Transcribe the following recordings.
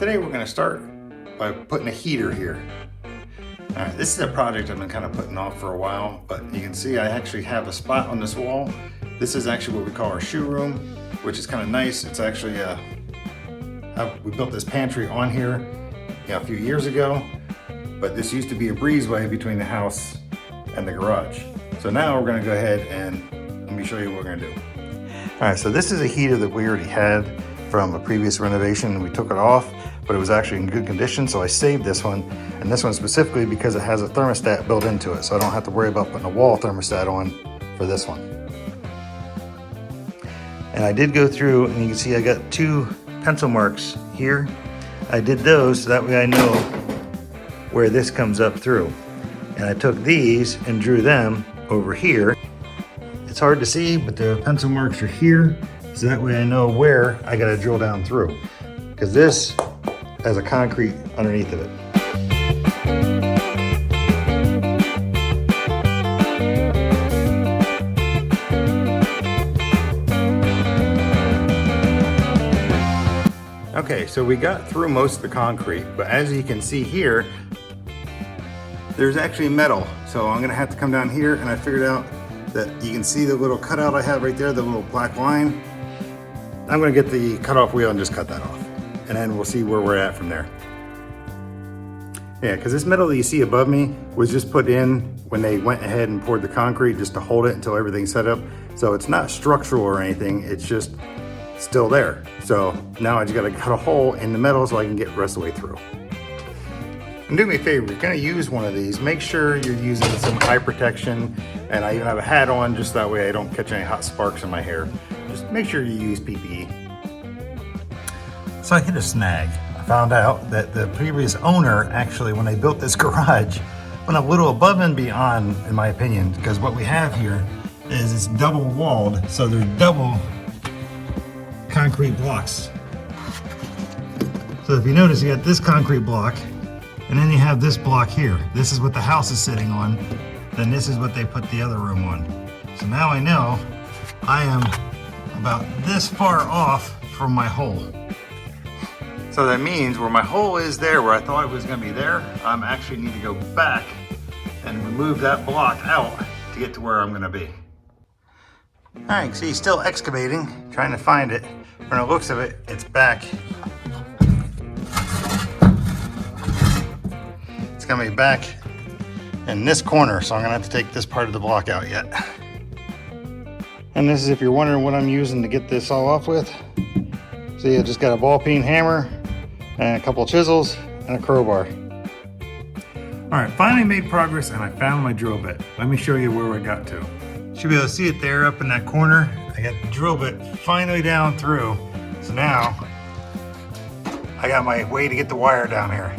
today we're going to start by putting a heater here. Alright, this is a project I've been kind of putting off for a while, but you can see I actually have a spot on this wall. This is actually what we call our shoe room, which is kind of nice. It's actually we built this pantry on here a few years ago, but this used to be a breezeway between the house and the garage. So now we're going to go ahead and let me show you what we're going to do. Alright, so this is a heater that we already had from a previous renovation. We took it off, but it was actually in good condition, so I saved this one. And this one specifically because it has a thermostat built into it, so I don't have to worry about putting a wall thermostat on for this one. And I did go through, and you can see I got 2 pencil marks here. I did those so that way I know where this comes up through. And I took these and drew them over here. It's hard to see, but the pencil marks are here, so that way I know where I gotta drill down through. Because this has a concrete underneath of it. Okay, so we got through most of the concrete, but as you can see here, there's actually metal. So I'm gonna have to come down here, and I figured out that you can see the little cutout I have right there, the little black line. I'm gonna get the cutoff wheel and just cut that off. And then we'll see where we're at from there. Yeah, because this metal that you see above me was just put in when they went ahead and poured the concrete just to hold it until everything's set up. So it's not structural or anything, it's just still there. So now I just gotta cut a hole in the metal so I can get the rest of the way through. And do me a favor, you're gonna use one of these, make sure you're using some eye protection, and I even have a hat on just that way I don't catch any hot sparks in my hair. Just make sure you use PPE. So I hit a snag. I found out that the previous owner, actually, when they built this garage, went a little above and beyond, in my opinion, because what we have here is it's double walled, so there's double concrete blocks. So if you notice, you got this concrete block, and then you have this block here. This is what the house is sitting on. Then this is what they put the other room on. So now I know I am about this far off from my hole. So that means where my hole is there, where I thought it was gonna be there, I'm actually need to go back and remove that block out to get to where I'm gonna be. All right, so he's still excavating, trying to find it. From the looks of it, it's back. It's gonna be back in this corner, so I'm gonna have to take this part of the block out yet. And this is if you're wondering what I'm using to get this all off with. See, I just got a ball peen hammer and a couple of chisels and a crowbar. All right, finally made progress and I found my drill bit. Let me show you where I got to. Should be able to see it there up in that corner. I got the drill bit finally down through. So now I got my way to get the wire down here.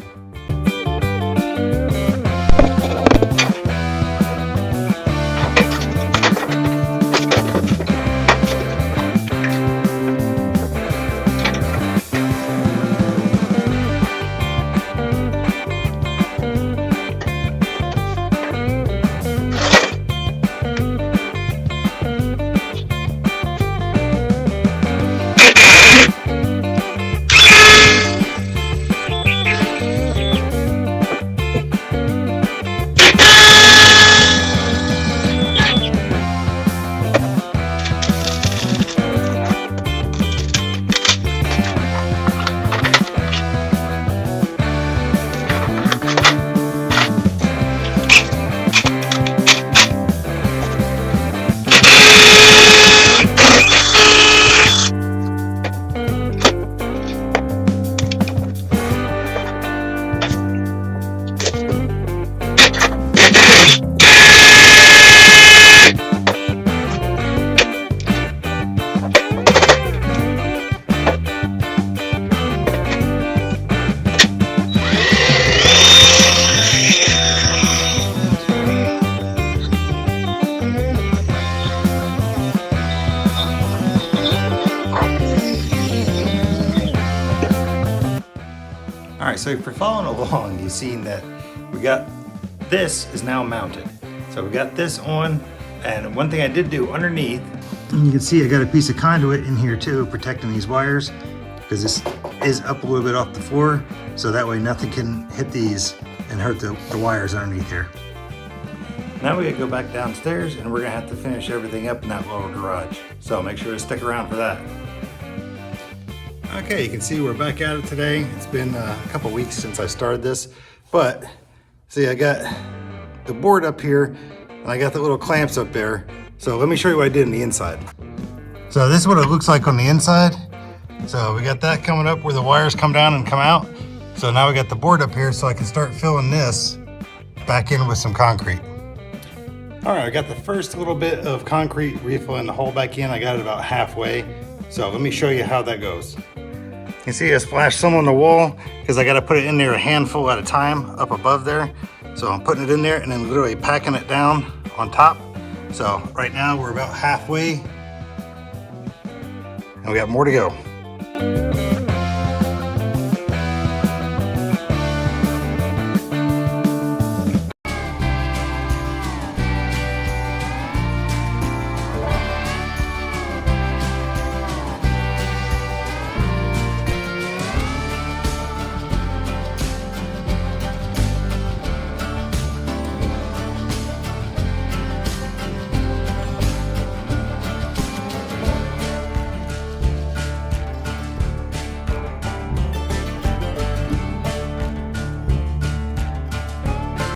All right, so if you're following along, you've seen that we got, this is now mounted. So we got this on, and one thing I did do underneath, and you can see I got a piece of conduit in here too, protecting these wires. because this is up a little bit off the floor, so that way nothing can hit these and hurt the wires underneath here. Now we gotta go back downstairs and we're gonna have to finish everything up in that lower garage. So make sure to stick around for that. Okay, you can see we're back at it today. It's been a couple weeks since I started this, but see, I got the board up here and I got the little clamps up there. So let me show you what I did on the inside. So this is what it looks like on the inside. So we got that coming up where the wires come down and come out. So now we got the board up here so I can start filling this back in with some concrete. All right, I got the first little bit of concrete refilling the hole back in. I got it about halfway. So let me show you how that goes. You see I splashed some on the wall because I got to put it in there a handful at a time up above there. So I'm putting it in there and then literally packing it down on top. So right now we're about halfway and we got more to go.